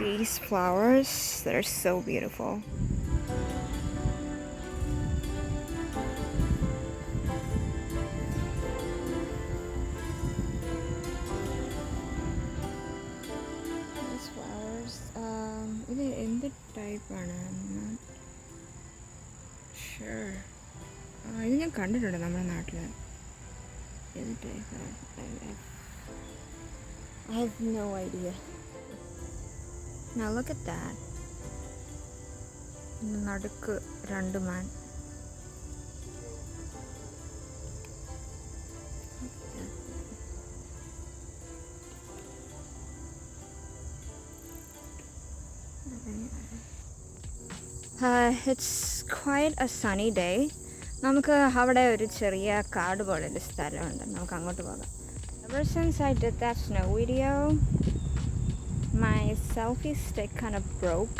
these flowers that are so beautiful. These flowers, ഇത് എന്ത് ടൈപ്പാണ്? I'm not sure. ഇത് ഞാൻ കണ്ടിട്ടുണ്ട് നമ്മുടെ നാട്ടിൽ. ഏത് ടൈപ്പാണ്? I have no idea. Now look at that. നടുക്ക് രണ്ട് മാൻ. It's quite a sunny day. നമുക്ക് അവിടെ ഒരു ചെറിയ കാട് പോലൊരു സ്ഥലമുണ്ട്. നമുക്ക് അങ്ങോട്ട് പോകാം. Ever since I did that snow video, my selfie stick kind of broke.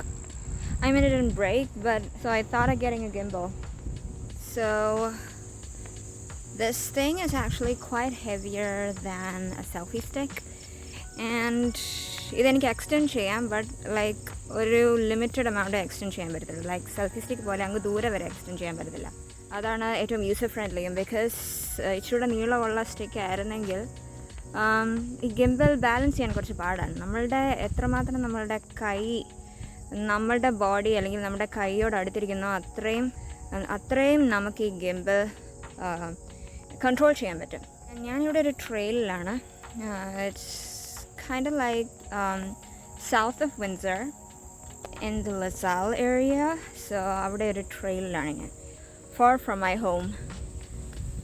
I mean, it didn't break, but so I thought of getting a gimbal. So this thing is actually quite heavier than a selfie stick, and ഇതെനിക്ക് extend ചെയ്യാം, but like ഒരു limited amount extend ചെയ്യാൻ പറ്റത്തുള്ളൂ. Like selfie stick പോലെ അങ്ങ് ദൂരെ വരെ extend ചെയ്യാൻ പറ്റത്തില്ല. അതാണ് ഏറ്റവും യൂസർ ഫ്രണ്ട്ലിയും. ബിക്കോസ് ഇച്ചിരി നീളമുള്ള സ്റ്റിക്ക് ആയിരുന്നെങ്കിൽ ഈ ഗിംബൽ ബാലൻസ് ചെയ്യാൻ കുറച്ച് പാടാണ്. നമ്മളുടെ എത്രമാത്രം നമ്മളുടെ ബോഡി അല്ലെങ്കിൽ നമ്മുടെ കൈയോട് അടുത്തിരിക്കുന്നോ അത്രയും നമുക്ക് ഈ ഗിംബൽ കൺട്രോൾ ചെയ്യാൻ പറ്റും. ഞാനിവിടെ ഒരു ട്രെയിലിലാണ്. It's kind of like south of Windsor in the LaSalle area. So avade oru trail lana far from my home,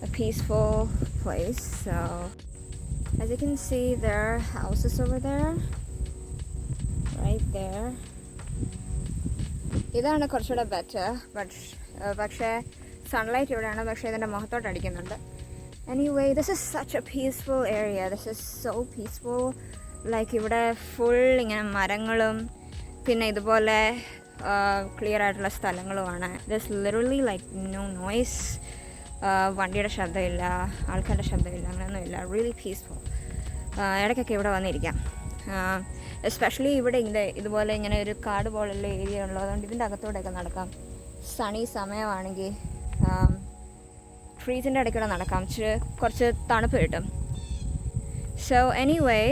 a peaceful place. So as you can see, there are houses over there, right there. idana korchuda better, but പക്ഷേ sunlight ഇവിടെയാണ്, പക്ഷേ ഇതിൻ്റെ മുഖത്തോട്ട് അടിക്കുന്നുണ്ട്. Anyway, this is such a peaceful area. This is so peaceful. Like ഇവിടെ full ഇങ്ങനെ മരങ്ങളും പിന്നെ ഇതുപോലെ ക്ലിയർ ആയിട്ടുള്ള സ്ഥലങ്ങളുമാണ്. This literally like no noise. വണ്ടിയുടെ ശബ്ദമില്ല, ആൾക്കാരുടെ ശബ്ദമില്ല, അങ്ങനെയൊന്നുമില്ല. Really peaceful. ഇടയ്ക്കൊക്കെ ഇവിടെ വന്നിരിക്കാം. എസ്പെഷ്യലി ഇവിടെ ഇതുപോലെ ഇങ്ങനെ ഒരു കാട് പോലുള്ള ഏരിയ ഉള്ളതുകൊണ്ട് ഇതിൻ്റെ അകത്തോടെയൊക്കെ നടക്കാം. സണി സമയമാണെങ്കിൽ ട്രീസിൻ്റെ ഇടയ്ക്കൂടെ നടക്കാം, കുറച്ച് തണുപ്പ് കിട്ടും. So anyway,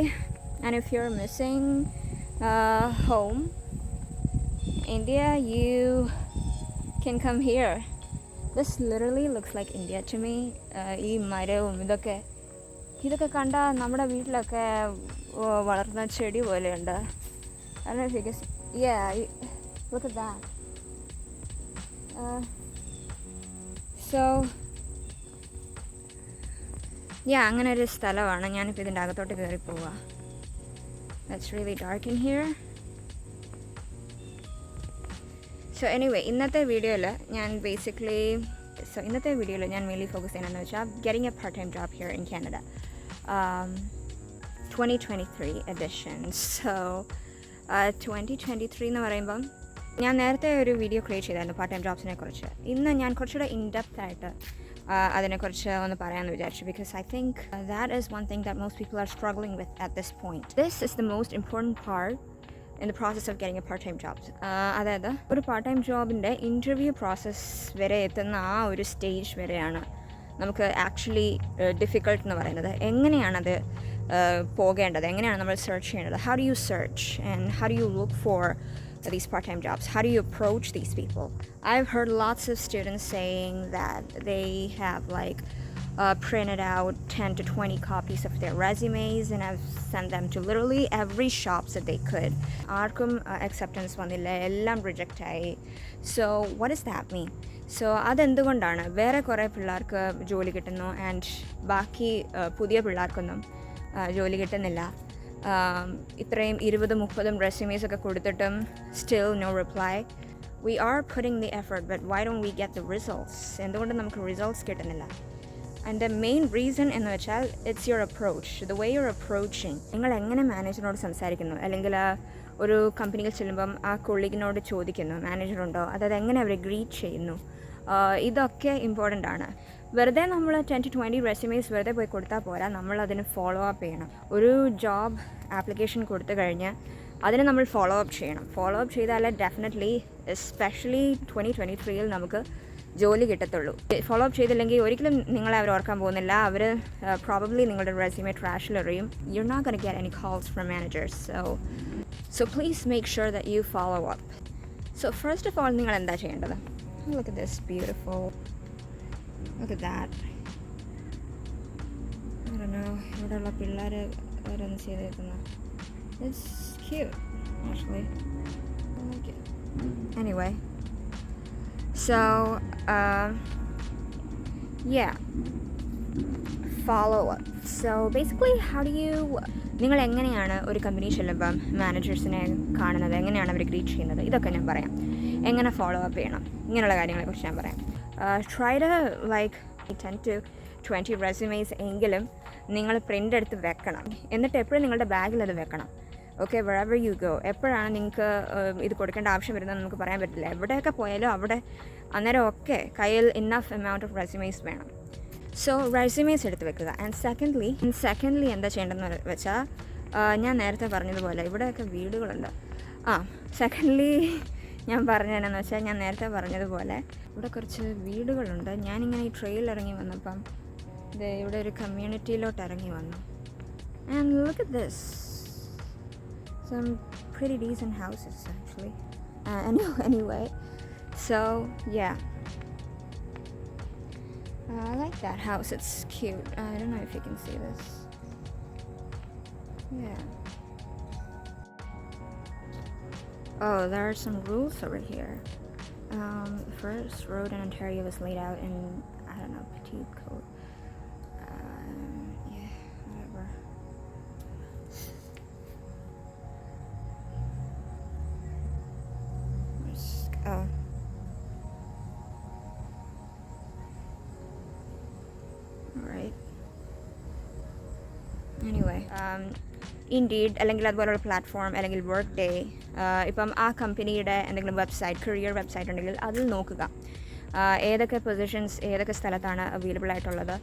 and if you're missing home, India, you can come here. This literally looks like India to me. ഈ മരവും ഇതൊക്കെ കണ്ടാൽ നമ്മുടെ വീട്ടിലൊക്കെ വളർന്ന ചെടി പോലെയുണ്ട്. I don't know if you guys, yeah, look at that. So yeah, അങ്ങനെ ഒരു സ്ഥലമാണ്. ഞാനിപ്പോൾ ഇതിൻ്റെ അകത്തോട്ട് കയറി പോവാ. It's really dark in here. So anyway, ഇന്നത്തെ വീഡിയോയിൽ ഞാൻ മെയിൻലി ഫോക്കസ് ചെയ്യുന്നതെന്ന് വെച്ചാൽ getting a part-time job here in Canada. 2023 edition. So 2023 എന്ന് പറയുമ്പം ഞാൻ നേരത്തെ ഒരു വീഡിയോ ക്രിയേറ്റ് ചെയ്തായിരുന്നു പാർട്ട് ടൈം ജോബ്സിനെ കുറിച്ച്. ഇന്ന് ഞാൻ കുറച്ചുകൂടെ ഇൻഡെപ്ത് ആയിട്ട് അതിനെക്കുറിച്ച് ഒന്ന് പറയാമെന്ന് വിചാരിച്ചു. Because I think that is one thing that most people are struggling with at this point. This is the most important part in the process of getting A part time jobs. അതായത് ഒരു part time ജോബിൻ്റെ interview process വരെ എത്തുന്ന ആ ഒരു stage വരെയാണ് നമുക്ക് actually difficult എന്ന് പറയുന്നത്. എങ്ങനെയാണത് പോകേണ്ടത്, എങ്ങനെയാണ് നമ്മൾ സെർച്ച് ചെയ്യേണ്ടത്, how do you search and how do you look for these part-time jobs, how do you approach these people? I've heard lots of students saying that they have like printed out 10 to 20 copies of their resumes and have sent them to literally every shops that they could. Arkum acceptance vanilla ellam reject aayi. So what does that mean? So adenduകൊണ്ടാണ് വേറെ കുറേ പിള്ളേർക്ക് ജോലി കിട്ടുന്നു and ബാക്കി പുതിയ പിള്ളേർക്കൊന്നും ജോലി കിട്ടുന്നില്ല. ഇത്രയും 20-30 റെസ്യൂമേസ് ഒക്കെ കൊടുത്തിട്ടും still no reply. We are putting the effort, but why don't we get the results? എന്തുകൊണ്ട് നമുക്ക് റിസൾട്ട്സ് കിട്ടുന്നില്ല? ആൻഡ് ദ മെയിൻ റീസൺ എന്ന് വെച്ചാൽ it's your approach, the way your approaching. നിങ്ങൾ എങ്ങനെ മാനേജറിനോട് സംസാരിക്കുന്നു, അല്ലെങ്കിൽ ഒരു കമ്പനിയിൽ ചെല്ലുമ്പം ആ കൊളീഗിനോട് ചോദിക്കുന്നു മാനേജറുണ്ടോ, അതായത് എങ്ങനെ അവരെ ഗ്രീറ്റ് ചെയ്യുന്നു, ഇതൊക്കെ ഇമ്പോർട്ടൻ്റ് ആണ്. വെറുതെ നമ്മൾ 10 to 20 റെസ്യൂമേസ് വെറുതെ പോയി കൊടുത്താൽ പോരാ, നമ്മളതിന് ഫോളോ അപ്പ് ചെയ്യണം. ഒരു ജോബ് ആപ്ലിക്കേഷൻ കൊടുത്തു കഴിഞ്ഞ് അതിനെ നമ്മൾ ഫോളോ അപ്പ് ചെയ്യണം. ഫോളോ അപ്പ് ചെയ്താലേ ഡെഫിനറ്റ്ലി എസ്പെഷ്യലി 2023 നമുക്ക് ജോലി കിട്ടത്തുള്ളൂ. ഫോളോ അപ്പ് ചെയ്തില്ലെങ്കിൽ ഒരിക്കലും നിങ്ങളെ അവർ ഓർക്കാൻ പോകുന്നില്ല. അവർ പ്രോബബ്ലി നിങ്ങളുടെ റെസ്യൂമെ ട്രാഷിലെറിയും. You are not gonna get any calls from managers. So please make sure that you follow up. So first of all നിങ്ങൾ എന്താ ചെയ്യേണ്ടത്? Look at this beautiful, look at that. I don't know, ഇവിടെയുള്ള പിള്ളേർ അവരൊന്ന് ചെയ്തേക്കുന്ന it's cute actually. I like it. Anyway, so yeah, follow up. So basically how do you, നിങ്ങൾ എങ്ങനെയാണ് ഒരു കമ്പനി ചെല്ലുമ്പം മാനേജേഴ്സിനെ കാണുന്നത്, എങ്ങനെയാണ് അവർ ഗ്രീറ്റ് ചെയ്യുന്നത്, ഇതൊക്കെ ഞാൻ പറയാം. എങ്ങനെ ഫോളോ അപ്പ് ചെയ്യണം ഇങ്ങനെയുള്ള കാര്യങ്ങളെക്കുറിച്ച് ഞാൻ പറയാം. Try to like 10 to 20 resumes എങ്കിലും നിങ്ങൾ പ്രിൻ്റ് എടുത്ത് വെക്കണം. എന്നിട്ട് എപ്പോഴും നിങ്ങളുടെ ബാഗിൽ അത് വെക്കണം. Okay, wherever you go. എപ്പോഴാണ് നിങ്ങൾക്ക് ഇത് കൊടുക്കേണ്ട ആവശ്യം വരുന്നത് നമുക്ക് പറയാൻ പറ്റില്ല. എവിടെയൊക്കെ പോയാലും അവിടെ അന്നേരം ഒക്കെ കയ്യിൽ ഇന്നഫ് എമൗണ്ട് ഓഫ് റെസ്യൂമേസ് വേണം. സോ റെസ്യൂമേസ് എടുത്ത് വെക്കുക. ആൻഡ് സെക്കൻഡ്ലി എന്താ ചെയ്യേണ്ടതെന്ന് വെച്ചാൽ, ഞാൻ നേരത്തെ പറഞ്ഞതുപോലെ ഇവിടെയൊക്കെ വീടുകളുണ്ട്. സെക്കൻഡ്ലി ഞാൻ പറഞ്ഞതെന്ന് വെച്ചാൽ, ഞാൻ നേരത്തെ പറഞ്ഞതുപോലെ ഇവിടെ കുറച്ച് വീടുകളുണ്ട്. ഞാനിങ്ങനെ ഈ ട്രെയിൽ ഇറങ്ങി വന്നപ്പം ഇവിടെ ഒരു കമ്മ്യൂണിറ്റിയിലോട്ട് ഇറങ്ങി വന്നു. And look at this, some pretty decent houses actually. Anyway, so yeah, I like that house, it's cute. I don't know if you can see this. Yeah. Oh, there are some rules over here. The first road in Ontario was laid out in, I don't know, petite code. Yeah, whatever. Oh. Alright. Anyway, Indeed അല്ലെങ്കിൽ അതുപോലുള്ള platform അല്ലെങ്കിൽ work day, ഇപ്പം ആ കമ്പനിയുടെ എന്തെങ്കിലും website, career website ഉണ്ടെങ്കിൽ അതിൽ നോക്കുക. ഏതൊക്കെ പൊസിഷൻസ് ഏതൊക്കെ സ്ഥലത്താണ് അവൈലബിൾ ആയിട്ടുള്ളത്,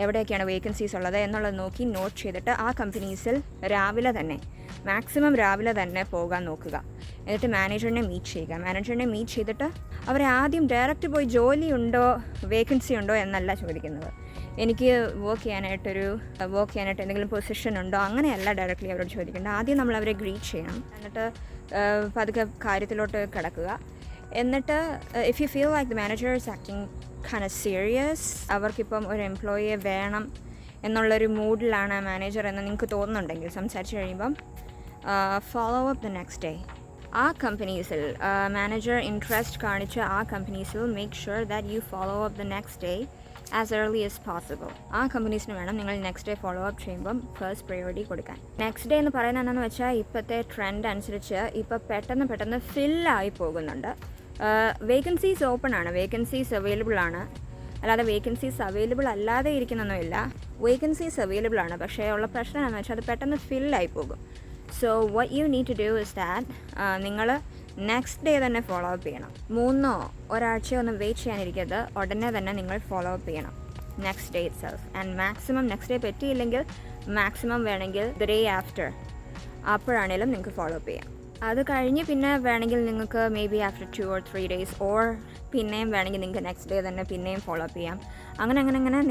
എവിടെയൊക്കെയാണ് വേക്കൻസീസ് ഉള്ളത് എന്നുള്ളത് നോക്കി നോട്ട് ചെയ്തിട്ട് ആ കമ്പനീസിൽ മാക്സിമം രാവിലെ തന്നെ പോകാൻ നോക്കുക. എന്നിട്ട് മാനേജറിനെ മീറ്റ് ചെയ്യുക. മാനേജറിനെ മീറ്റ് ചെയ്തിട്ട് അവരെ ആദ്യം ഡയറക്റ്റ് പോയി ജോലി ഉണ്ടോ വേക്കൻസി ഉണ്ടോ എന്നല്ല ചോദിക്കുന്നത്. എനിക്ക് വർക്ക് ചെയ്യാനായിട്ട് എന്തെങ്കിലും പൊസിഷൻ ഉണ്ടോ അങ്ങനെയല്ല ഡയറക്റ്റ്ലി അവരോട് ചോദിക്കേണ്ടത്. ആദ്യം നമ്മൾ അവരെ ഗ്രീറ്റ് ചെയ്യണം. എന്നിട്ട് പതുക്കെ കാര്യത്തിലോട്ട് കിടക്കുക. എന്നിട്ട് if you feel like the manager is acting kind of serious, അവർക്കിപ്പം ഒരു എംപ്ലോയിയെ വേണം എന്നുള്ളൊരു മൂഡിലാണ് മാനേജർ എന്ന് നിങ്ങൾക്ക് തോന്നുന്നുണ്ടെങ്കിൽ സംസാരിച്ച് കഴിയുമ്പം follow up the next day. ആ കമ്പനീസിൽ മാനേജർ ഇൻട്രസ്റ്റ് കാണിച്ച ആ കമ്പനീസിൽ make sure that you follow up the next day as early as possible. ആ കമ്പനീസിന് വേണം നിങ്ങൾ നെക്സ്റ്റ് ഡേ ഫോളോ അപ്പ് ചെയ്യുമ്പം ഫസ്റ്റ് പ്രയോറിറ്റി കൊടുക്കാൻ. നെക്സ്റ്റ് ഡേ എന്ന് പറയുന്നത് എന്താണെന്ന് വെച്ചാൽ, ഇപ്പോഴത്തെ ട്രെൻഡ് അനുസരിച്ച് ഇപ്പോൾ പെട്ടെന്ന് ഫില്ലായി പോകുന്നുണ്ട്. വേക്കൻസീസ് ഓപ്പൺ ആണ്, വേക്കൻസീസ് അവൈലബിൾ ആണ്, അല്ലാതെ വേക്കൻസീസ് അവൈലബിൾ അല്ലാതെ ഇരിക്കുന്നൊന്നുമില്ല. വേക്കൻസീസ് അവൈലബിൾ ആണ്, പക്ഷേ ഉള്ള പ്രശ്നം എന്താണെന്ന് വെച്ചാൽ അത് പെട്ടെന്ന് ഫില്ലായി പോകും. So what you need to do is that നിങ്ങൾ നെക്സ്റ്റ് ഡേ തന്നെ ഫോളോ അപ്പ് ചെയ്യണം. ഒരാഴ്ചയോ ഒന്നും വെയിറ്റ് ചെയ്യാനിരിക്കരുത്, ഉടനെ തന്നെ നിങ്ങൾ ഫോളോ അപ്പ് ചെയ്യണം next day itself. And maximum next day പറ്റിയില്ലെങ്കിൽ മാക്സിമം വേണമെങ്കിൽ ദ ഡേ ആഫ്റ്റർ, അപ്പോഴാണെങ്കിലും നിങ്ങൾക്ക് ഫോളോ അപ്പ് ചെയ്യാം. അത് കഴിഞ്ഞ് പിന്നെ വേണമെങ്കിൽ നിങ്ങൾക്ക് maybe after 2 or 3 days or പിന്നെയും വേണമെങ്കിൽ നിങ്ങൾക്ക് നെക്സ്റ്റ് ഡേ തന്നെ പിന്നെയും ഫോളോ അപ്പ് ചെയ്യാം. അങ്ങനെ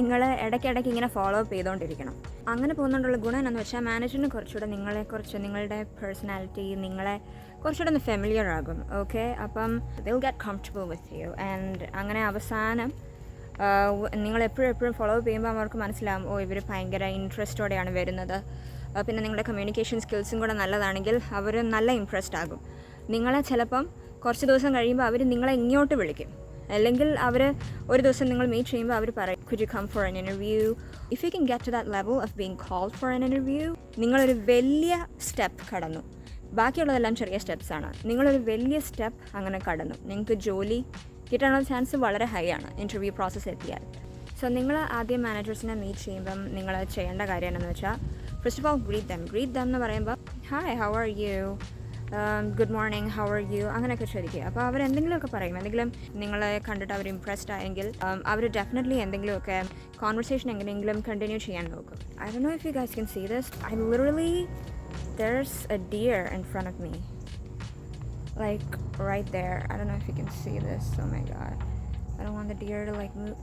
നിങ്ങൾ ഇടയ്ക്കിടയ്ക്ക് ഇങ്ങനെ ഫോളോ അപ്പ് ചെയ്തുകൊണ്ടിരിക്കണം. അങ്ങനെ പോകുന്നതുകൊണ്ടുള്ള ഗുണം എന്താണെന്ന് വെച്ചാൽ, മാനേജറിന് കുറച്ചുകൂടെ നിങ്ങളുടെ പേഴ്സണാലിറ്റി നിങ്ങളെ കുറച്ചുകൂടെ ഒന്ന് ഫെമിലിയർ ആകും. ഓക്കെ, അപ്പം they'll get comfortable with you. And അങ്ങനെ അവസാനം നിങ്ങൾ എപ്പോഴും ഫോളോ അപ്പ് ചെയ്യുമ്പോൾ അവർക്ക് മനസ്സിലാവും, ഇവർ ഭയങ്കര ഇൻട്രസ്റ്റോടെയാണ് വരുന്നത്. പിന്നെ നിങ്ങളുടെ കമ്മ്യൂണിക്കേഷൻ സ്കിൽസും കൂടെ നല്ലതാണെങ്കിൽ അവർ നല്ല ഇംപ്രസ്ഡ് ആകും. നിങ്ങളെ ചിലപ്പം കുറച്ച് ദിവസം കഴിയുമ്പോൾ അവർ നിങ്ങളെ ഇങ്ങോട്ട് വിളിക്കും. അല്ലെങ്കിൽ അവർ ഒരു ദിവസം നിങ്ങൾ മീറ്റ് ചെയ്യുമ്പോൾ അവർ പറയും, could you come for an interview? If you can get to that level of being called for an interview, നിങ്ങളൊരു വലിയ സ്റ്റെപ്പ് കടന്നു. ബാക്കിയുള്ളതെല്ലാം ചെറിയ സ്റ്റെപ്സാണ്. നിങ്ങളൊരു വലിയ സ്റ്റെപ്പ് അങ്ങനെ കടന്നു. നിങ്ങൾക്ക് ജോലി കിട്ടാനുള്ള ചാൻസ് വളരെ ഹൈ ആണ് ഇൻ്റർവ്യൂ പ്രോസസ്സ് എത്തിയാൽ. സോ നിങ്ങൾ ആദ്യം മാനേജേഴ്സിനെ മീറ്റ് ചെയ്യുമ്പം നിങ്ങൾ ചെയ്യേണ്ട കാര്യം എന്താണെന്ന് വെച്ചാൽ, first of all greet them എന്ന് പറയുമ്പോൾ, hi, how are you, good morning, how are you, അങ്ങനെയൊക്കെ ചോദിക്കുക. അപ്പോൾ അവരെന്തെങ്കിലുമൊക്കെ പറയും. എന്തെങ്കിലും നിങ്ങളെ കണ്ടിട്ട് അവർ ഇംപ്രസ്ഡ് ആയെങ്കിൽ അവർ ഡെഫിനറ്റ്ലി എന്തെങ്കിലുമൊക്കെ കോൺവെർസേഷൻ എങ്ങനെയെങ്കിലും കണ്ടിന്യൂ ചെയ്യാൻ നോക്കും. I don't know if you guys can see this. I literally there's a deer in front of me, like right there. I don't know if you can see this. Oh my god, I don't want the deer to like move,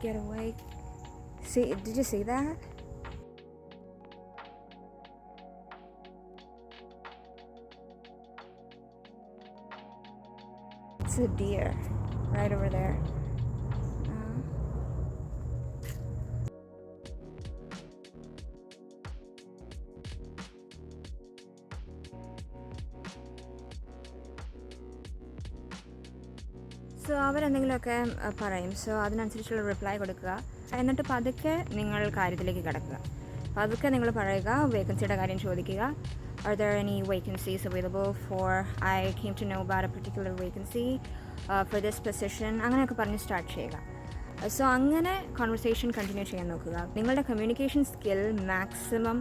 get away. See, did you see that? It's a deer right over there. So അവരെന്തെങ്കിലുമൊക്കെ പറയും. So അതിനനുസരിച്ചുള്ള reply കൊടുക്കുക. എന്നിട്ട് പതുക്കെ നിങ്ങൾ കാര്യത്തിലേക്ക് കിടക്കുക. പതുക്കെ നിങ്ങൾ പറയുക, വേക്കൻസിയുടെ കാര്യം ചോദിക്കുക. Are there any vacancies available for, I came to know about a particular vacancy for this position, അങ്ങനെയൊക്കെ പറഞ്ഞ് സ്റ്റാർട്ട് ചെയ്യുക. സോ അങ്ങനെ കോൺവെർസേഷൻ കണ്ടിന്യൂ ചെയ്യാൻ നോക്കുക. നിങ്ങളുടെ communication skill maximum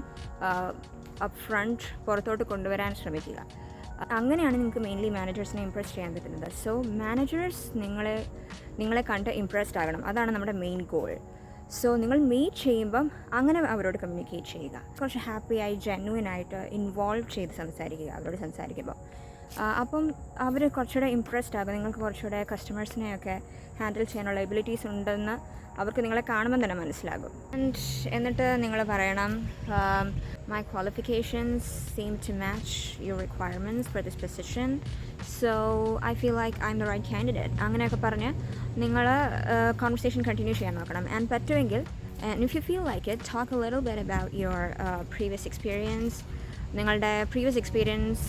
up front പുറത്തോട്ട് കൊണ്ടുവരാൻ ശ്രമിക്കുക. അങ്ങനെയാണ് നിങ്ങൾക്ക് മെയിൻലി മാനേജേഴ്സിനെ ഇംപ്രസ് ചെയ്യാൻ പറ്റുന്നത്. സോ മാനേജേഴ്സ് നിങ്ങളെ കണ്ട് ഇംപ്രസ്ഡ് ആകണം. അതാണ് നമ്മുടെ മെയിൻ ഗോൾ. സോ നിങ്ങൾ മീറ്റ് ചെയ്യുമ്പം അങ്ങനെ അവരോട് കമ്മ്യൂണിക്കേറ്റ് ചെയ്യുക. കുറച്ച് ഹാപ്പിയായി ജെന്യുവനായിട്ട് ഇൻവോൾവ് ചെയ്ത് സംസാരിക്കുക അവരോട് സംസാരിക്കുമ്പോൾ. അപ്പം അവർ കുറച്ചുകൂടെ ഇംപ്രസ്ഡ് ആകും. നിങ്ങൾക്ക് കുറച്ചുകൂടെ കസ്റ്റമേഴ്സിനെയൊക്കെ ഹാൻഡിൽ ചെയ്യാനുള്ള എബിലിറ്റീസ് ഉണ്ടെന്ന് അവർക്ക് നിങ്ങളെ കാണുമ്പോൾ തന്നെ മനസ്സിലാകും. എന്നിട്ട് നിങ്ങൾ പറയണം, my qualifications seem to match your requirements for this position, so I feel like I'm the right candidate. അങ്ങനെയൊക്കെ പറഞ്ഞ് നിങ്ങൾ കോൺവെർസേഷൻ കണ്ടിന്യൂ ചെയ്യാൻ നോക്കണം. ആൻഡ് പറ്റുമെങ്കിൽ, and if you feel like it, talk a little bit about your previous experience. നിങ്ങളുടെ previous experience,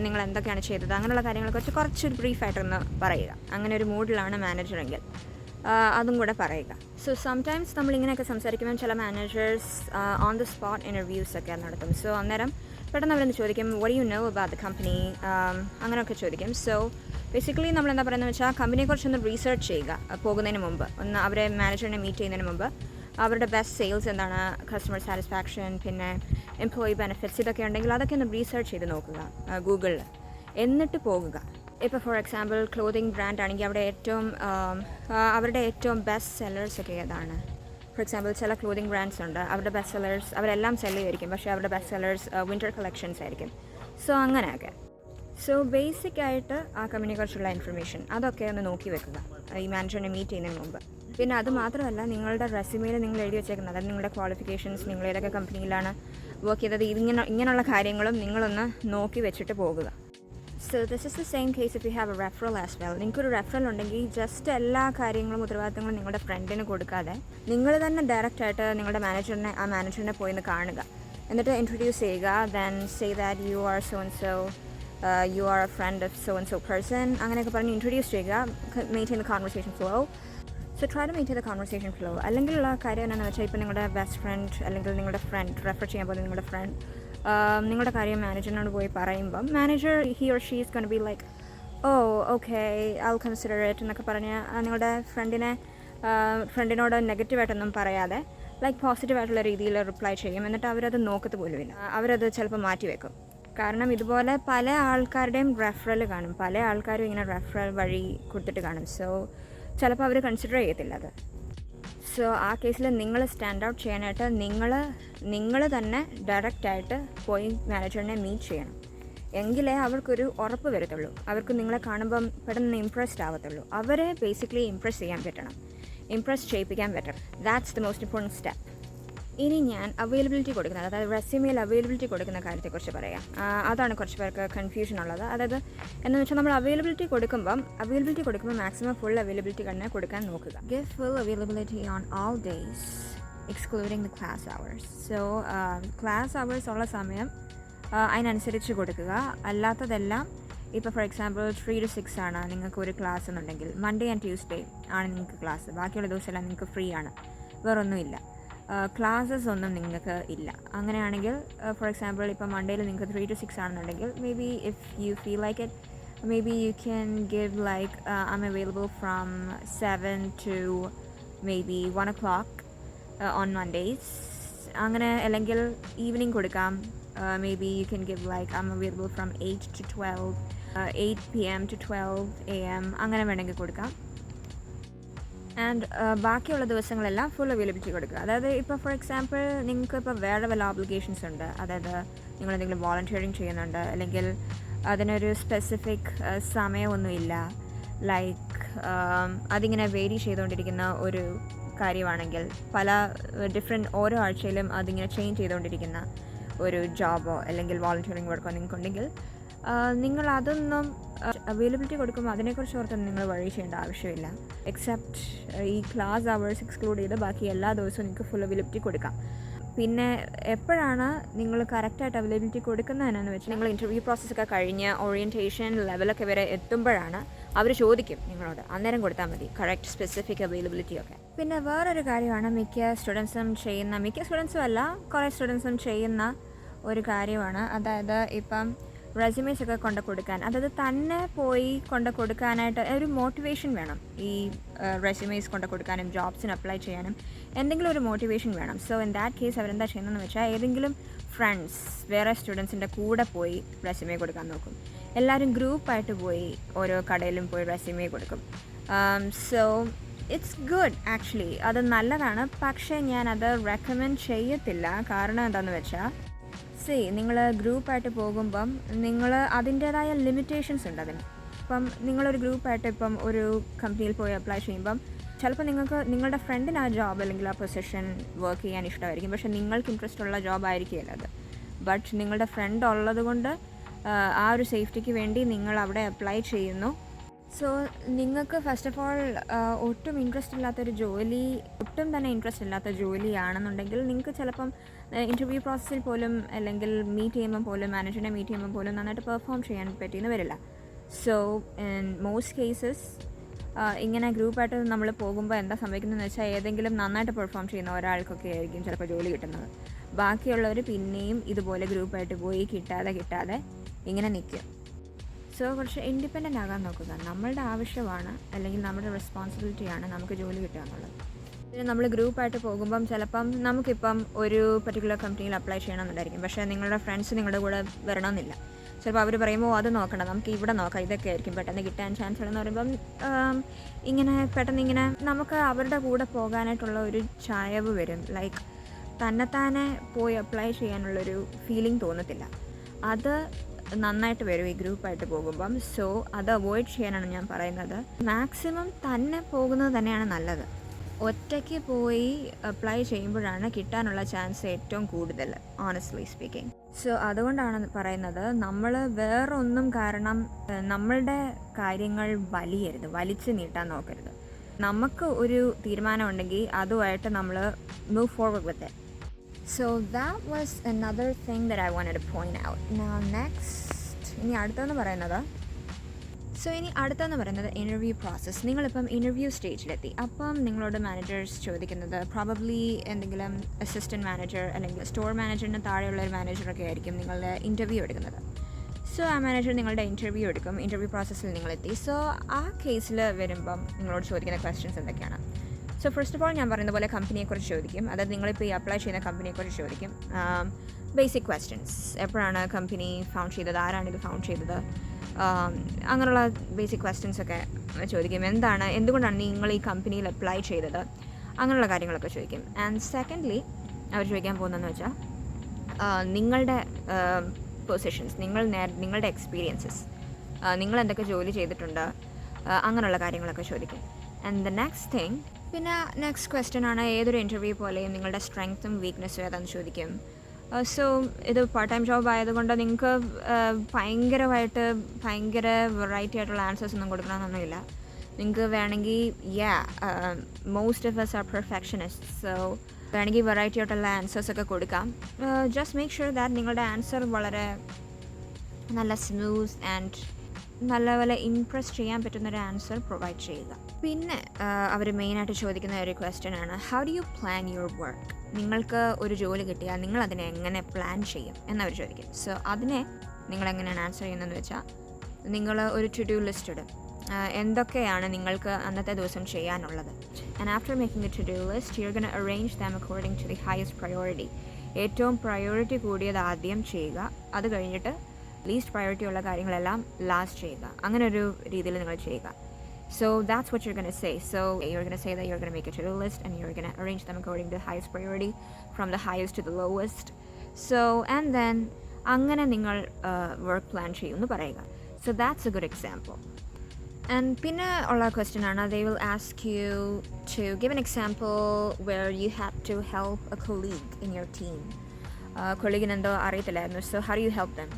നിങ്ങൾ എന്തൊക്കെയാണ് ചെയ്തത്, അങ്ങനെയുള്ള കാര്യങ്ങളെക്കുറിച്ച് കുറച്ചൊരു ബ്രീഫായിട്ടൊന്ന് പറയുക. അങ്ങനെ ഒരു മൂഡിലാണ് മാനേജറെങ്കിൽ അതും കൂടെ പറയുക. സോ സംടൈംസ് നമ്മളിങ്ങനെയൊക്കെ സംസാരിക്കുമ്പോൾ ചില managers on the spot interviews ഒക്കെ നടത്തും. സോ അന്നേരം പെട്ടെന്ന് അവരെന്ന് ചോദിക്കും, what do you know about the company, അങ്ങനെയൊക്കെ ചോദിക്കും. സോ ബേസിക്കലി നമ്മളെന്താ പറയുന്നത് വെച്ചാൽ, കമ്പനിയെക്കുറിച്ചൊന്ന് റീസെർച്ച് ചെയ്യുക പോകുന്നതിന് മുമ്പ്. ഒന്ന് അവരെ മാനേജറിനെ മീറ്റ് ചെയ്യുന്നതിന് മുമ്പ് അവരുടെ ബെസ്റ്റ് സെയിൽസ് എന്താണ്, കസ്റ്റമർ സാറ്റിസ്ഫാക്ഷൻ, പിന്നെ എംപ്ലോയി ബെനിഫിറ്റ്സ്, ഇതൊക്കെ ഉണ്ടെങ്കിൽ അതൊക്കെ ഒന്ന് റീസെർച്ച് ചെയ്ത് നോക്കുക ഗൂഗിളിൽ. എന്നിട്ട് പോകുക. ഇപ്പോൾ ഫോർ എക്സാമ്പിൾ ക്ലോത്തിങ് ബ്രാൻഡ് ആണെങ്കിൽ അവരുടെ ഏറ്റവും ബെസ്റ്റ് സെല്ലേഴ്സ് ഒക്കെ ഏതാണ്? ഫോർ എക്സാമ്പിൾ ചില ക്ലോത്തിങ് ബ്രാൻഡ്സ് ഉണ്ട്, അവരുടെ ബെസ്റ്റ് സെല്ലേഴ്സ് അവരെല്ലാം സെല്ല് ചെയ്യുമായിരിക്കും, പക്ഷേ അവരുടെ ബെസ്റ്റ് സെല്ലേഴ്സ് വിൻ്റർ കളക്ഷൻസ് ആയിരിക്കും. സോ അങ്ങനെയൊക്കെ. സോ ബേസിക് ആയിട്ട് ആ കമ്പനിയെക്കുറിച്ചുള്ള ഇൻഫർമേഷൻ അതൊക്കെ ഒന്ന് നോക്കി വെക്കുക ഈ മാനേജറിനെ മീറ്റ് ചെയ്യുന്നതിന് മുമ്പ്. പിന്നെ അത് മാത്രമല്ല, നിങ്ങളുടെ റെസ്യൂമേയിൽ നിങ്ങൾ എഴുതി വെച്ചേക്കുന്നത്, അതായത് നിങ്ങളുടെ ക്വാളിഫിക്കേഷൻസ്, നിങ്ങൾ ഏതൊക്കെ കമ്പനിയിലാണ് വർക്ക് ചെയ്തത്, ഇങ്ങനെയുള്ള കാര്യങ്ങളും നിങ്ങളൊന്ന് നോക്കി വെച്ചിട്ട് പോകുക. So this is the same case if you have A referral as well. നിങ്ങൾക്കൊരു റെഫറൽ ഉണ്ടെങ്കിൽ ജസ്റ്റ് എല്ലാ കാര്യങ്ങളും ഉത്തരവാദിത്തങ്ങളും നിങ്ങളുടെ ഫ്രണ്ടിന് കൊടുക്കാതെ നിങ്ങൾ തന്നെ ഡയറക്റ്റായിട്ട് നിങ്ങളുടെ മാനേജറിനെ പോയി ഒന്ന് കാണുക. എന്നിട്ട് ഇൻട്രൊഡ്യൂസ് ചെയ്യുക. Then say that you are so and so, you are a friend of so and so person, അങ്ങനെയൊക്കെ പറഞ്ഞ് ഇൻട്രൊഡ്യൂസ് ചെയ്യുക. Maintain the conversation flow. So try to maintain the conversation flow. അല്ലെങ്കിലുള്ള കാര്യം എന്താണെന്ന് വെച്ചാൽ, ഇപ്പോൾ നിങ്ങളുടെ ബെസ്റ്റ് ഫ്രണ്ട് അല്ലെങ്കിൽ നിങ്ങളുടെ ഫ്രണ്ട് റെഫർ ചെയ്യാൻ പോലെ നിങ്ങളുടെ ഫ്രണ്ട് നിങ്ങളുടെ കാര്യം മാനേജറിനോട് പോയി പറയുമ്പം manager he or she is gonna be like, oh okay I will consider it എന്നൊക്കെ പറഞ്ഞ് നിങ്ങളുടെ ഫ്രണ്ടിനോട് നെഗറ്റീവായിട്ടൊന്നും പറയാതെ ലൈക്ക് പോസിറ്റീവായിട്ടുള്ള രീതിയിൽ റിപ്ലൈ ചെയ്യും. എന്നിട്ട് അവരത് നോക്കത്ത് പോലുമില്ല, അവരത് ചിലപ്പോൾ മാറ്റി വെക്കും. കാരണം ഇതുപോലെ പല ആൾക്കാരുടെയും റെഫറൽ കാണും, പല ആൾക്കാരും ഇങ്ങനെ റെഫറൽ വഴി കൊടുത്തിട്ട് കാണും. സോ ചിലപ്പോൾ അവർ കൺസിഡർ ചെയ്യത്തില്ല അത്. സോ ആ കേസിൽ നിങ്ങൾ സ്റ്റാൻഡ് ഔട്ട് ചെയ്യാനായിട്ട് നിങ്ങൾ തന്നെ ഡയറക്റ്റായിട്ട് പോയി മാനേജറിനെ മീറ്റ് ചെയ്യണം. എങ്കിലേ അവർക്കൊരു ഉറപ്പ് വരത്തുള്ളൂ, അവർക്ക് നിങ്ങളെ കാണുമ്പം പെട്ടെന്ന് ഇംപ്രസ്ഡ് ആവത്തുള്ളൂ. അവരെ ബേസിക്കലി ഇംപ്രസ് ചെയ്യാൻ പറ്റണം, ഇംപ്രസ് ചെയ്യിപ്പിക്കാൻ പറ്റണം. That's the most important step. ഇനി ഞാൻ അവൈലബിലിറ്റി കൊടുക്കുന്നത്, അതായത് റെസ്യൂമെയിൽ അവൈലബിലിറ്റി കൊടുക്കുന്ന കാര്യത്തെക്കുറിച്ച് പറയാം. അതാണ് കുറച്ച് പേർക്ക് കൺഫ്യൂഷൻ ഉള്ളത്. അതായത് എന്ന് വെച്ചാൽ, നമ്മൾ അവൈലബിലിറ്റി കൊടുക്കുമ്പോൾ മാക്സിമം ഫുൾ അവൈലബിലിറ്റി തന്നെ കൊടുക്കാൻ നോക്കുക. Give full availability on all days excluding the class hours. So class hours ഉള്ള സമയം അതിനനുസരിച്ച് കൊടുക്കുക. അല്ലാത്തതെല്ലാം, ഇപ്പോൾ ഫോർ എക്സാമ്പിൾ 3 to 6 ആണ് നിങ്ങൾക്ക് ഒരു ക്ലാസ് എന്നുണ്ടെങ്കിൽ, മൺഡേ ആൻഡ് ട്യൂസ്ഡേ ആണ് നിങ്ങൾക്ക് ക്ലാസ്, ബാക്കിയുള്ള ദിവസമെല്ലാം നിങ്ങൾക്ക് ഫ്രീ ആണ്, വേറൊന്നുമില്ല, ക്ലാസ്സസ് ഒന്നും നിങ്ങൾക്ക് ഇല്ല. അങ്ങനെയാണെങ്കിൽ ഫോർ എക്സാമ്പിൾ ഇപ്പോൾ മൺഡേയിൽ നിങ്ങൾക്ക് 3 to 6 ആണെന്നുണ്ടെങ്കിൽ, may be if you feel like it, may be you can give like I M available from 7 to maybe 1 o'clock on Mondays. അങ്ങനെ അല്ലെങ്കിൽ ഈവനിങ് കൊടുക്കാം. May be you can give like I M available from 8 to 12, 8 PM to 12 AM, അങ്ങനെ വേണമെങ്കിൽ കൊടുക്കാം. And ബാക്കിയുള്ള ദിവസങ്ങളെല്ലാം full availability കൊടുക്കുക. അതായത് ഇപ്പോൾ ഫോർ എക്സാമ്പിൾ നിങ്ങൾക്ക് ഇപ്പോൾ വേറെ വല്ല ഓബ്ലിഗേഷൻസ് ഉണ്ട്, അതായത് നിങ്ങളെന്തെങ്കിലും വോളണ്ടിയറിങ് ചെയ്യുന്നുണ്ട്, അല്ലെങ്കിൽ അതിനൊരു സ്പെസിഫിക് സമയമൊന്നുമില്ല, ലൈക്ക് അതിങ്ങനെ വേരി ചെയ്തുകൊണ്ടിരിക്കുന്ന ഒരു കാര്യമാണെങ്കിൽ, പല ഓരോ ആഴ്ചയിലും അതിങ്ങനെ ചേഞ്ച് ചെയ്തുകൊണ്ടിരിക്കുന്ന ഒരു ജോബോ അല്ലെങ്കിൽ വോളണ്ടിയറിങ് വർക്കോ നിങ്ങൾക്കുണ്ടെങ്കിൽ, നിങ്ങൾ അതൊന്നും അവൈലബിലിറ്റി കൊടുക്കുമ്പോൾ അതിനെക്കുറിച്ച് ഓർത്തൊന്നും നിങ്ങൾ വഴി ചെയ്യേണ്ട ആവശ്യമില്ല. എക്സെപ്റ്റ് ഈ ക്ലാസ് അവേഴ്സ് എക്സ്ക്ലൂഡ് ചെയ്ത് ബാക്കി എല്ലാ ദിവസവും നിങ്ങൾക്ക് ഫുൾ അവൈലബിലിറ്റി കൊടുക്കാം. പിന്നെ എപ്പോഴാണ് നിങ്ങൾ കറക്റ്റായിട്ട് അവൈലബിലിറ്റി കൊടുക്കുന്നതെന്നു വെച്ചാൽ, നിങ്ങൾ ഇൻ്റർവ്യൂ പ്രോസസ്സൊക്കെ കഴിഞ്ഞ് ഓറിയൻറ്റേഷൻ ലെവലൊക്കെ വരെ എത്തുമ്പോഴാണ് അവർ ചോദിക്കും നിങ്ങളോട്, അന്നേരം കൊടുത്താൽ മതി കറക്റ്റ് സ്പെസിഫിക് അവൈലബിലിറ്റി ഒക്കെ. പിന്നെ വേറൊരു കാര്യമാണ് മിക്ക സ്റ്റുഡൻസും അല്ല, കുറേ സ്റ്റുഡൻസും ചെയ്യുന്ന ഒരു കാര്യമാണ്, അതായത് ഇപ്പം റെസ്യൂമേസ് ഒക്കെ കൊണ്ട് കൊടുക്കാൻ, അതായത് തന്നെ പോയി കൊണ്ട് കൊടുക്കാനായിട്ട് ഒരു മോട്ടിവേഷൻ വേണം. ഈ റെസ്യൂമേസ് കൊണ്ട് കൊടുക്കാനും ജോബ്സിന് അപ്ലൈ ചെയ്യാനും എന്തെങ്കിലും ഒരു മോട്ടിവേഷൻ വേണം. സോ ഇൻ ദാറ്റ് കേസ് അവരെന്താ ചെയ്യുന്നതെന്ന് വെച്ചാൽ, ഏതെങ്കിലും ഫ്രണ്ട്സ് വേറെ സ്റ്റുഡൻസിൻ്റെ കൂടെ പോയി റെസ്യൂമേ കൊടുക്കാൻ നോക്കും. എല്ലാവരും ഗ്രൂപ്പായിട്ട് പോയി ഓരോ കടയിലും പോയി റെസ്യൂമേ കൊടുക്കും. സോ ഇറ്റ്സ് ഗുഡ് ആക്ച്വലി, അത് നല്ലതാണ്. പക്ഷേ ഞാനത് റെക്കമെൻഡ് ചെയ്യത്തില്ല. കാരണം എന്താണെന്ന് വെച്ചാൽ, നിങ്ങൾ ഗ്രൂപ്പായിട്ട് പോകുമ്പം നിങ്ങൾ അതിൻ്റേതായ ലിമിറ്റേഷൻസ് ഉണ്ട് അതിന്. ഇപ്പം നിങ്ങളൊരു ഗ്രൂപ്പായിട്ട് ഇപ്പം ഒരു കമ്പനിയിൽ പോയി അപ്ലൈ ചെയ്യുമ്പം ചിലപ്പോൾ നിങ്ങളുടെ ഫ്രണ്ടിന് ആ ജോബ് അല്ലെങ്കിൽ ആ പൊസിഷൻ വർക്ക് ചെയ്യാൻ ഇഷ്ടമായിരിക്കും, പക്ഷേ നിങ്ങൾക്ക് ഇൻട്രസ്റ്റ് ഉള്ള ജോബ് ആയിരിക്കില്ല അത്. ബട്ട് നിങ്ങളുടെ ഫ്രണ്ട് ഉള്ളത് കൊണ്ട് ആ ഒരു സേഫ്റ്റിക്ക് വേണ്ടി നിങ്ങൾ അവിടെ അപ്ലൈ ചെയ്യുന്നു. സോ നിങ്ങൾക്ക് ഫസ്റ്റ് ഓഫ് ഓൾ ഒട്ടും തന്നെ ഇൻട്രസ്റ്റ് ഇല്ലാത്ത ജോലിയാണെന്നുണ്ടെങ്കിൽ, നിങ്ങൾക്ക് ചിലപ്പം ഇൻ്റർവ്യൂ പ്രോസസ്സിൽ പോലും അല്ലെങ്കിൽ മീറ്റ് ചെയ്യുമ്പോൾ പോലും, മാനേജറിനെ മീറ്റ് ചെയ്യുമ്പോൾ പോലും നന്നായിട്ട് പെർഫോം ചെയ്യാൻ പറ്റിയെന്ന് വരില്ല. സോ ഇൻ മോസ്റ്റ് കേസസ് ഇങ്ങനെ ഗ്രൂപ്പായിട്ട് നമ്മൾ പോകുമ്പോൾ എന്താ സംഭവിക്കുന്നതെന്ന് വെച്ചാൽ, ഏതെങ്കിലും നന്നായിട്ട് പെർഫോം ചെയ്യുന്ന ഒരാൾക്കൊക്കെ ആയിരിക്കും ചിലപ്പോൾ ജോലി കിട്ടുന്നത്. ബാക്കിയുള്ളവർ പിന്നെയും ഇതുപോലെ ഗ്രൂപ്പായിട്ട് പോയി കിട്ടാതെ ഇങ്ങനെ നിൽക്കും. സോ കുറച്ച് ഇൻഡിപെൻഡൻ്റ് ആകാൻ നോക്കുക. നമ്മളുടെ ആവശ്യമാണ് അല്ലെങ്കിൽ നമ്മുടെ റെസ്പോൺസിബിലിറ്റിയാണ് നമുക്ക് ജോലി കിട്ടുക എന്നുള്ളത്. പിന്നെ നമ്മൾ ഗ്രൂപ്പായിട്ട് പോകുമ്പം ചിലപ്പം നമുക്കിപ്പം ഒരു പർട്ടിക്കുലർ കമ്പനിയിൽ അപ്ലൈ ചെയ്യണമെന്നുണ്ടായിരിക്കും, പക്ഷേ നിങ്ങളുടെ ഫ്രണ്ട്സ് നിങ്ങളുടെ കൂടെ വരണമെന്നില്ല. ചിലപ്പോൾ അവർ പറയുമ്പോൾ അത് നോക്കണം, നമുക്ക് ഇവിടെ നോക്കാം, ഇതൊക്കെ ആയിരിക്കും പെട്ടെന്ന് കിട്ടാൻ ചാൻസ് ഉള്ളതെന്ന് പറയുമ്പം പെട്ടെന്ന് നമുക്ക് അവരുടെ കൂടെ പോകാനായിട്ടുള്ള ഒരു ചായവ് വരും. ലൈക്ക് തന്നെത്താനെ പോയി അപ്ലൈ ചെയ്യാനുള്ളൊരു ഫീലിംഗ് തോന്നത്തില്ല. അത് നന്നായിട്ട് വരും ഈ ഗ്രൂപ്പായിട്ട് പോകുമ്പം. സോ അത് അവോയ്ഡ് ചെയ്യാനാണ് ഞാൻ പറയുന്നത്. മാക്സിമം തന്നെ പോകുന്നത് തന്നെയാണ് നല്ലത്. ഒറ്റയ്ക്ക് പോയി അപ്ലൈ ചെയ്യുമ്പോഴാണ് കിട്ടാനുള്ള ചാൻസ് ഏറ്റവും കൂടുതൽ, ഓണസ്റ്റ്ലി സ്പീക്കിംഗ്. സോ അതുകൊണ്ടാണ് പറയുന്നത്, നമ്മൾ വേറൊന്നും കാരണം നമ്മളുടെ കാര്യങ്ങൾ വലിച്ചു നീട്ടാൻ നോക്കരുത്. നമുക്ക് ഒരു തീരുമാനം ഉണ്ടെങ്കിൽ അതുമായിട്ട് നമ്മൾ move forward with it. So that was another thing that I wanted to point out. Now next, ഇനി അടുത്തെന്ന് പറയുന്നത് ഇൻ്റർവ്യൂ പ്രോസസ്സ്. നിങ്ങളിപ്പം ഇൻ്റർവ്യൂ സ്റ്റേജിലെത്തി. അപ്പം നിങ്ങളോട് മാനേജേഴ്സ് ചോദിക്കുന്നത് പ്രോബബ്ലി എന്തെങ്കിലും അസിസ്റ്റൻറ്റ് മാനേജർ അല്ലെങ്കിൽ സ്റ്റോർ മാനേജറിന് താഴെയുള്ള ഒരു മാനേജറൊക്കെ ആയിരിക്കും നിങ്ങളുടെ ഇൻ്റർവ്യൂ എടുക്കുന്നത്. സോ ആ മാനേജർ നിങ്ങളുടെ ഇൻ്റർവ്യൂ എടുക്കും. ഇൻ്റർവ്യൂ പ്രോസസ്സിൽ നിങ്ങളെത്തി. സോ ആ കേസിൽ വരുമ്പം നിങ്ങളോട് ചോദിക്കുന്ന ക്വസ്റ്റ്യൻസ് എന്തൊക്കെയാണ്? സോ ഫസ്റ്റ് ഓഫ് ഓൾ ഞാൻ പറയുന്ന പോലെ കമ്പനിയെക്കുറിച്ച് ചോദിക്കും. അതായത് നിങ്ങളിപ്പോൾ ഈ അപ്ലൈ ചെയ്യുന്ന കമ്പനിയെക്കുറിച്ച് ചോദിക്കും. ബേസിക് ക്വസ്റ്റ്യൻസ്, എപ്പോഴാണ് കമ്പനി ഫൗണ്ട് ചെയ്തത്, ആരാണിത് ഫൗണ്ട് ചെയ്തത്, അങ്ങനെയുള്ള ബേസിക് ക്വസ്റ്റ്യൻസൊക്കെ ചോദിക്കും. എന്തുകൊണ്ടാണ് നിങ്ങൾ ഈ കമ്പനിയിൽ അപ്ലൈ ചെയ്തത്, അങ്ങനെയുള്ള കാര്യങ്ങളൊക്കെ ചോദിക്കും. ആൻഡ് സെക്കൻഡ്ലി അവർ ചോദിക്കാൻ പോകുന്നതെന്ന് വെച്ചാൽ നിങ്ങളുടെ പൊസിഷൻസ്, നിങ്ങളുടെ എക്സ്പീരിയൻസസ്, നിങ്ങൾ എന്തൊക്കെ ജോലി ചെയ്തിട്ടുണ്ട്, അങ്ങനെയുള്ള കാര്യങ്ങളൊക്കെ ചോദിക്കും. ആൻഡ് ദ നെക്സ്റ്റ് ക്വസ്റ്റ്യൻ ആണ്, ഏതൊരു ഇൻ്റർവ്യൂ പോലെയും നിങ്ങളുടെ സ്ട്രെങ്ത്തും വീക്ക്നെസ്സും ഏതാണെന്ന് ചോദിക്കും. സോ ഇത് പാർട്ട് ടൈം ജോബ് ആയതുകൊണ്ട് നിങ്ങൾക്ക് ഭയങ്കര വെറൈറ്റി ആയിട്ടുള്ള ആൻസേഴ്സ് ഒന്നും കൊടുക്കണമെന്നൊന്നുമില്ല. നിങ്ങൾക്ക് വേണമെങ്കിൽ most of us are perfectionist. So വേണമെങ്കിൽ വെറൈറ്റി ആയിട്ടുള്ള ആൻസേഴ്സൊക്കെ കൊടുക്കാം. ജസ്റ്റ് മേക്ക് ഷുവർ ദാറ്റ് നിങ്ങളുടെ ആൻസർ വളരെ നല്ല സ്മൂത്ത് ആൻഡ് നല്ലപോലെ ഇംപ്രസ് ചെയ്യാൻ പറ്റുന്നൊരു ആൻസർ പ്രൊവൈഡ് ചെയ്യുക. പിന്നെ അവർ മെയിനായിട്ട് ചോദിക്കുന്ന ഒരു ക്വസ്റ്റ്യൻ ആണ്, how do you plan your work? നിങ്ങൾക്ക് ഒരു ജോലി കിട്ടിയാൽ നിങ്ങൾ അതിനെ എങ്ങനെ പ്ലാൻ ചെയ്യും എന്നവർ ചോദിക്കും. സോ അതിനെ നിങ്ങളെങ്ങനെയാണ് ആൻസർ ചെയ്യുന്നതെന്ന് വെച്ചാൽ, നിങ്ങൾ ഒരു ടു ഡു ലിസ്റ്റ് ഇടും, എന്തൊക്കെയാണ് നിങ്ങൾക്ക് അന്നത്തെ ദിവസം ചെയ്യാനുള്ളത്. And after making the to do list you are gonna arrange them according to the highest priority. ഏറ്റവും പ്രയോറിറ്റി കൂടിയത് ആദ്യം ചെയ്യുക, അത് കഴിഞ്ഞിട്ട് ലീസ്റ്റ് പ്രയോറിറ്റി ഉള്ള കാര്യങ്ങളെല്ലാം ലാസ്റ്റ് ചെയ്യുക. അങ്ങനെ ഒരു രീതിയിൽ നിങ്ങൾ ചെയ്യുക. So that's what you're going to say. So you're going to say that you're going to make a to-do list and you're going to arrange them according to the highest priority from the highest to the lowest. So and then അങ്ങനെ നിങ്ങൾ work plan ചെയ്യുമെന്ന് പറയുക. So that's A good example. And പിന്നെ ഉള്ള question ആണ്, they will ask you to give an example where you had to help a colleague in your team. കൊളീഗിന് എന്തോ അറിയത്തില്ലായിരുന്നു, so how do you help them?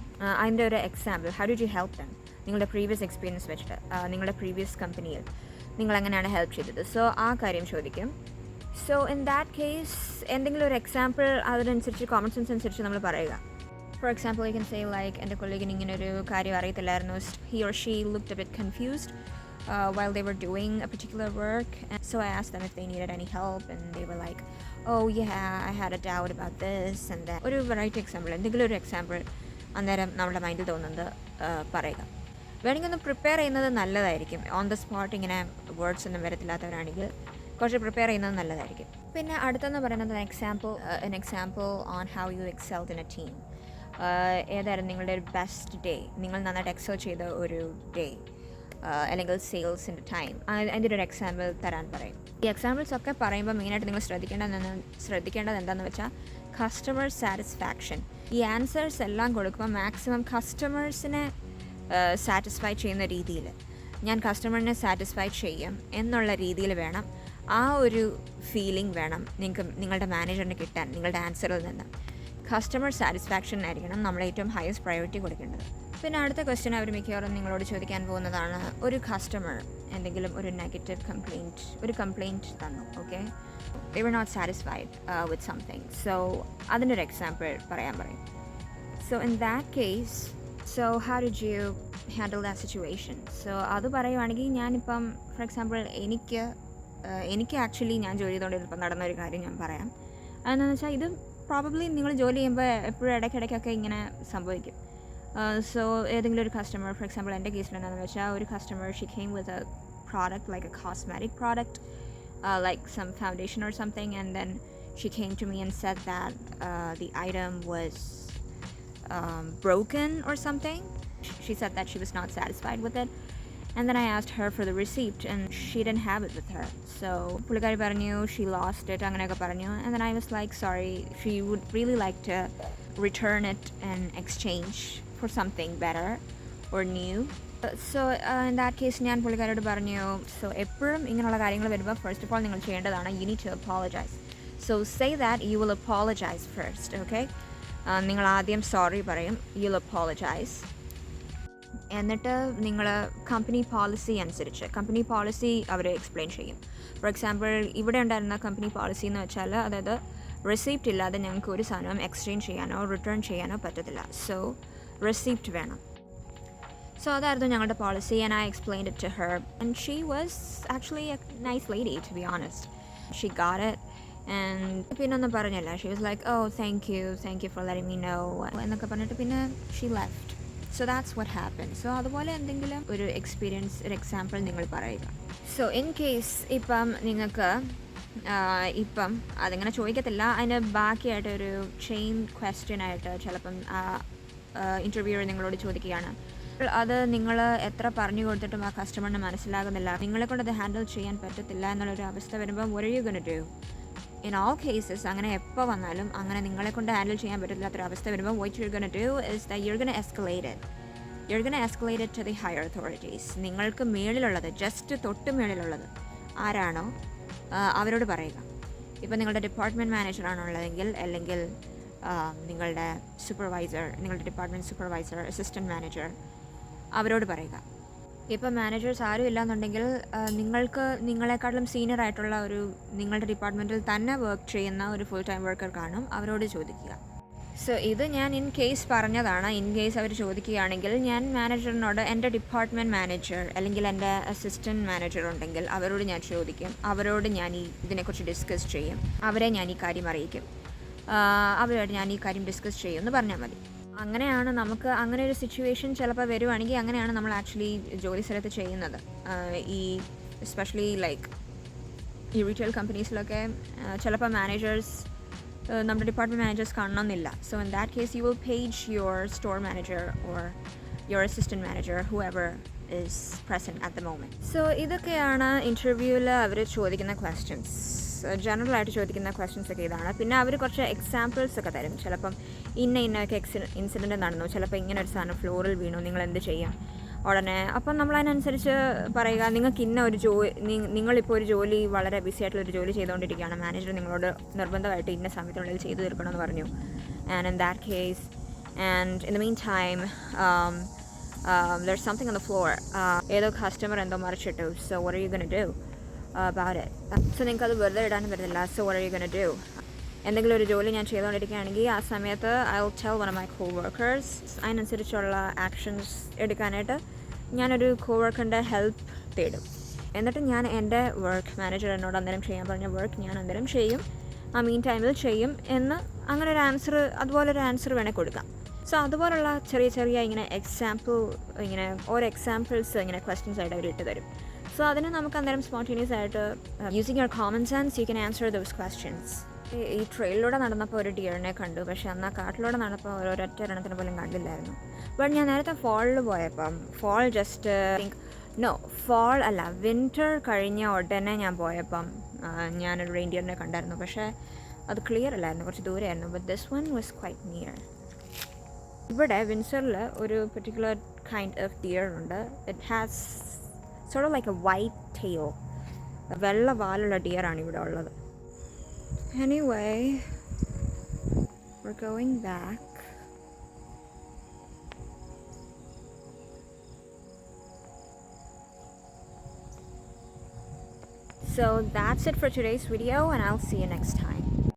അതിൻ്റെ ഒരു example, how did you help them? നിങ്ങളുടെ previous experience വെച്ചിട്ട് നിങ്ങളുടെ previous കമ്പനിയിൽ നിങ്ങൾ എങ്ങനെയാണ് ഹെൽപ്പ് ചെയ്തത്? സോ ആ കാര്യം ചോദിക്കും. സോ ഇൻ ദാറ്റ് കേസ് എന്തെങ്കിലും ഒരു എക്സാമ്പിൾ അതിനനുസരിച്ച് കോമൺ സെൻസ് അനുസരിച്ച് നമ്മൾ പറയുക. For example you can say like, എൻ്റെ കൊളീഗിന് ഇങ്ങനെ ഒരു കാര്യം അറിയത്തില്ലായിരുന്നു, he or she looked a bit confused while they were doing a particular work, and so I asked them if they needed any help, and they were like, oh yeah, I had a doubt about this and that. ഒരു variety example, എന്തെങ്കിലും ഒരു example അന്നേരം നമ്മുടെ മൈൻഡിൽ തോന്നുന്നത് പറയുക. വേണമെങ്കിൽ ഒന്ന് പ്രിപ്പയർ ചെയ്യുന്നത് നല്ലതായിരിക്കും. ഓൺ ദ സ്പോട്ട് ഇങ്ങനെ വേർഡ്സ് ഒന്നും വരത്തില്ലാത്തവരാണെങ്കിൽ കുറച്ച് പ്രിപ്പയർ ചെയ്യുന്നത് നല്ലതായിരിക്കും. പിന്നെ അടുത്തെന്ന് പറയുന്നത് an example on how you excelled in a team. ഏതായിരുന്നു നിങ്ങളുടെ ഒരു ബെസ്റ്റ് ഡേ, നിങ്ങൾ നന്നായിട്ട് എക്സൽ ചെയ്ത ഒരു ഡേ, അല്ലെങ്കിൽ സെയിൽസിൻ്റെ ടൈം, അതിൻ്റെ ഒരു എക്സാമ്പിൾ തരാൻ പറയും. ഈ എക്സാമ്പിൾസ് ഒക്കെ പറയുമ്പോൾ മെയിനായിട്ട് നിങ്ങൾ ശ്രദ്ധിക്കേണ്ടത് എന്താണെന്ന് വെച്ചാൽ കസ്റ്റമർ സാറ്റിസ്ഫാക്ഷൻ. ഈ ആൻസേഴ്സ് എല്ലാം കൊടുക്കുമ്പോൾ മാക്സിമം കസ്റ്റമേഴ്സിനെ സാറ്റിസ്ഫൈ ചെയ്യുന്ന രീതിയിൽ, ഞാൻ കസ്റ്റമറിനെ സാറ്റിസ്ഫൈ ചെയ്യും എന്നുള്ള രീതിയിൽ വേണം, ആ ഒരു ഫീലിംഗ് വേണം നിങ്ങളുടെ മാനേജറിന് കിട്ടാൻ നിങ്ങളുടെ ആൻസറിൽ നിന്ന്. കസ്റ്റമർ സാറ്റിസ്ഫാക്ഷൻ ആയിരിക്കണം നമ്മൾ ഏറ്റവും ഹയസ്റ്റ് പ്രയോറിറ്റി കൊടുക്കേണ്ടത്. പിന്നെ അടുത്ത ക്വസ്റ്റ്യൻ അവർ മിക്കവാറും നിങ്ങളോട് ചോദിക്കാൻ പോകുന്നതാണ്, ഒരു കസ്റ്റമർ എന്തെങ്കിലും ഒരു നെഗറ്റീവ് കംപ്ലയിൻറ്റ് തന്നു, okay, they were not satisfied with something, so അതിൻ്റെ ഒരു എക്സാമ്പിൾ പറയാൻ പറയും. So in that case, so how did you handle that situation? So അത് പറയുവാണെങ്കിൽ, ഞാനിപ്പം ഫോർ എക്സാമ്പിൾ എനിക്ക് ആക്ച്വലി ഞാൻ ജോലി ചെയ്തുകൊണ്ടിരുന്നപ്പോൾ നടന്നൊരു കാര്യം ഞാൻ പറയാം. അതെന്താണെന്ന് വെച്ചാൽ ഇത് പ്രോബബ്ലി നിങ്ങൾ ജോലി ചെയ്യുമ്പോൾ എപ്പോഴും ഇടയ്ക്കിടയ്ക്കൊക്കെ ഇങ്ങനെ സംഭവിക്കും. സോ ഏതെങ്കിലും ഒരു കസ്റ്റമർ, ഫോർ എക്സാമ്പിൾ എൻ്റെ കേസിൽ എന്താണെന്ന് വെച്ചാൽ, ഒരു customer Xi came with a product like A cosmetic product like some foundation or something, and then she came to me and said that the item was broken or something. She said that she was not satisfied with it, and then I asked her for the receipt and she didn't have it with her. So പുള്ളിക്കാരി പറഞ്ഞു she lost it, അങ്ങനെയൊക്കെ പറഞ്ഞു. And then I was like, sorry, she would really like to return it and exchange for something better or new. So in that case ഞാൻ പുള്ളിക്കാരോട് പറഞ്ഞു, so എപ്പോഴും ഇങ്ങനെയുള്ള കാര്യങ്ങൾ വരുമ്പോൾ ഫസ്റ്റ് ഓഫ് ഓൾ നിങ്ങൾ ചെയ്യേണ്ടതാണ്, you need to apologize. So say that you will apologize first, okay. നിങ്ങൾ ആദ്യം സോറി പറയും, യു വിൽ അപ്പോളജൈസ്. എന്നിട്ട് നിങ്ങൾ കമ്പനി പോളിസി അനുസരിച്ച്, കമ്പനി പോളിസി അവർ എക്സ്പ്ലെയിൻ ചെയ്യും. ഫോർ എക്സാമ്പിൾ ഇവിടെ ഉണ്ടായിരുന്ന കമ്പനി പോളിസി എന്ന് വെച്ചാൽ, അതായത് റെസിപ്റ്റ് ഇല്ലാതെ ഞങ്ങൾക്ക് ഒരു സാധനം എക്സ്ചേഞ്ച് ചെയ്യാനോ റിട്ടേൺ ചെയ്യാനോ പറ്റത്തില്ല. സോ റെസിപ്റ്റ് വേണം. So അതായിരുന്നു ഞങ്ങളുടെ policy, and I explained it to her, and she was actually a nice lady, to be honest. She got it, and പിന്നൊന്നും പറഞ്ഞില്ല. She was like, oh thank you for letting me know എന്നൊക്കെ പറഞ്ഞിട്ട് പിന്നെ she left. So that's what happened. So അതുപോലെ എന്തെങ്കിലും ഒരു experience, ഒരു example നിങ്ങൾ പറയുക. So in case ഇപ്പം നിങ്ങൾക്ക് ഇപ്പം അതിങ്ങനെ ചോദിക്കത്തില്ല, അതിന് ബാക്കിയായിട്ട് ഒരു ചെയിൻ ക്വസ്റ്റ്യൻ ആയിട്ട് ചിലപ്പം ഇൻ്റർവ്യൂവർ നിങ്ങളോട് ചോദിക്കുകയാണ്, അത് നിങ്ങൾ എത്ര പറഞ്ഞു കൊടുത്തിട്ടും ആ കസ്റ്റമറിന് മനസ്സിലാകുന്നില്ല, നിങ്ങളെ കൊണ്ട് അത് ഹാൻഡിൽ ചെയ്യാൻ പറ്റത്തില്ല എന്നുള്ളൊരു അവസ്ഥ വരുമ്പോൾ what are you going to do? In all cases അങ്ങനെ എപ്പോൾ വന്നാലും അങ്ങനെ നിങ്ങളെ കൊണ്ട് ഹാൻഡിൽ ചെയ്യാൻ പറ്റില്ലാത്തൊരു അവസ്ഥ വരുമ്പോൾ what you're going to do is that you're going to escalate it to the higher authorities. നിങ്ങൾക്ക് മേളിലുള്ളത്, ജസ്റ്റ് തൊട്ട് മേളിലുള്ളത് ആരാണോ അവരോട് പറയുക. ഇപ്പോൾ നിങ്ങളുടെ ഡിപ്പാർട്ട്മെൻറ്റ് മാനേജറാണുള്ളതെങ്കിൽ, അല്ലെങ്കിൽ നിങ്ങളുടെ സൂപ്പർവൈസർ, നിങ്ങളുടെ ഡിപ്പാർട്ട്മെൻറ്റ് സൂപ്പർവൈസർ, അസിസ്റ്റൻറ്റ് മാനേജർ, അവരോട് പറയുക. ഇപ്പം മാനേജേഴ്സ് ആരും ഇല്ലാന്നുണ്ടെങ്കിൽ നിങ്ങളെക്കാട്ടിലും സീനിയർ ആയിട്ടുള്ള ഒരു നിങ്ങളുടെ ഡിപ്പാർട്ട്മെൻറ്റിൽ തന്നെ വർക്ക് ചെയ്യുന്ന ഒരു ഫുൾ ടൈം വർക്കർ കാണും, അവരോട് ചോദിക്കുക. സോ ഇത് ഞാൻ ഇൻ കേസ് പറഞ്ഞതാണ്. ഇൻ കേസ് അവർ ചോദിക്കുകയാണെങ്കിൽ ഞാൻ മാനേജറിനോട്, എൻ്റെ ഡിപ്പാർട്ട്മെൻറ്റ് മാനേജർ അല്ലെങ്കിൽ എൻ്റെ അസിസ്റ്റൻറ്റ് മാനേജർ ഉണ്ടെങ്കിൽ അവരോട് ഞാൻ ചോദിക്കും, അവരോട് ഞാൻ ഇതിനെക്കുറിച്ച് ഡിസ്കസ് ചെയ്യും, അവരെ ഞാൻ ഈ കാര്യം അറിയിക്കും, അവരോട് ഞാൻ ഈ കാര്യം ഡിസ്കസ് ചെയ്യുമെന്ന് പറഞ്ഞാൽ മതി. അങ്ങനെയാണ് നമുക്ക്, അങ്ങനെ ഒരു സിറ്റുവേഷൻ ചിലപ്പോൾ വരുവാണെങ്കിൽ അങ്ങനെയാണ് നമ്മൾ ആക്ച്വലി ജോലി സ്ഥലത്ത് ചെയ്യുന്നത്. ഈ എസ്പെഷ്യലി ലൈക്ക് ഈ റീറ്റെയിൽ കമ്പനീസിലൊക്കെ ചിലപ്പോൾ മാനേജേഴ്സ്, നമ്മുടെ ഡിപ്പാർട്ട്മെൻറ്റ് മാനേജേഴ്സ് കാണണമെന്നില്ല. So in that case you will page your store manager or your assistant manager, whoever is present at the moment. So ഇതൊക്കെയാണ് ഇൻ്റർവ്യൂവിൽ അവർ ചോദിക്കുന്ന ക്വസ്റ്റ്യൻസ്. ജനറലായിട്ട് ചോദിക്കുന്ന ക്വസ്റ്റ്യൻസ് ഒക്കെ ഇതാണ്. പിന്നെ അവർ കുറച്ച് എക്സാമ്പിൾസ് ഒക്കെ തരും. ചിലപ്പം ഇന്നൊക്കെ ഇൻസിഡൻറ്റ് നടന്നു, ചിലപ്പോൾ ഇങ്ങനെ ഒരു സാധനം ഫ്ലോറിൽ വീണു, നിങ്ങൾ എന്ത് ചെയ്യും ഉടനെ. അപ്പം നമ്മൾ അതിനനുസരിച്ച് പറയുക, നിങ്ങൾക്ക് ഇന്ന ഒരു നിങ്ങളിപ്പോൾ ഒരു ജോലി വളരെ ബിസി ആയിട്ടുള്ളൊരു ജോലി ചെയ്തുകൊണ്ടിരിക്കുകയാണ്, മാനേജർ നിങ്ങളോട് നിർബന്ധമായിട്ട് ഇന്ന സമയത്തിനുള്ളിൽ ചെയ്തു തീർക്കണമെന്ന് പറഞ്ഞു. And in that case and in the mean time there's something on the floor. ഏതോ കസ്റ്റമർ എന്തോ മറിച്ചിട്ടു. So what are you going to do about it? So നിങ്ങൾക്കത് വെറുതെ ഇടാനും പറ്റില്ല. So what are you going to do? എന്തെങ്കിലും ഒരു ജോലി ഞാൻ ചെയ്തുകൊണ്ടിരിക്കുകയാണെങ്കിൽ ആ സമയത്ത് I will tell one of my co-workers. അതിനനുസരിച്ചുള്ള ആക്ഷൻസ് എടുക്കാനായിട്ട് ഞാനൊരു co-workerൻ്റെ ഹെൽപ്പ് തേടും. എന്നിട്ട് ഞാൻ എൻ്റെ മാനേജർ എന്നോട് അന്നേരം ചെയ്യാൻ പറഞ്ഞ വർക്ക് ഞാൻ അന്നേരം ചെയ്യും, ആ മീൻ ടൈമിൽ ചെയ്യും എന്ന് അങ്ങനെ ഒരു ആൻസർ, അതുപോലൊരു ആൻസർ വേണേൽ കൊടുക്കാം. സോ അതുപോലുള്ള ചെറിയ ചെറിയ ഇങ്ങനെ ഓരോ എക്സാമ്പിൾസ് ഇങ്ങനെ ക്വസ്റ്റ്യൻസ് ആയിട്ട് അവർ ഇട്ട് തരും. സോ അതിന് നമുക്ക് അന്നേരം സ്പോണ്ടേനിയസ് ആയിട്ട് using your common sense you can answer those questions. ഈ ട്രെയിലിലൂടെ നടന്നപ്പോൾ ഒരു ഡിയറിനെ കണ്ടു, പക്ഷേ അന്ന് ആ കാട്ടിലൂടെ നടന്നപ്പോൾ ഒരൊറ്റ എണ്ണത്തിന് പോലും കണ്ടില്ലായിരുന്നു. ബട്ട് ഞാൻ നേരത്തെ ഫോളിൽ പോയപ്പം fall അല്ല, വിൻ്റർ കഴിഞ്ഞ ഉടനെ ഞാൻ പോയപ്പം ഞാനൊരു റെയിൻഡിയറിനെ കണ്ടായിരുന്നു. പക്ഷേ അത് ക്ലിയർ അല്ലായിരുന്നു, കുറച്ച് ദൂരെയായിരുന്നു. But this one was quite near. ഇവിടെ വിൻസറിൽ ഒരു പെർട്ടിക്കുലർ കൈൻഡ് ഓഫ് ഡിയർ ഉണ്ട്. It has sort of like a white tail, വെള്ള വാലുള്ള ഡിയറാണ് ഇവിടെ ഉള്ളത്. Anyway, we're going back. So that's it for today's video, and I'll see you next time.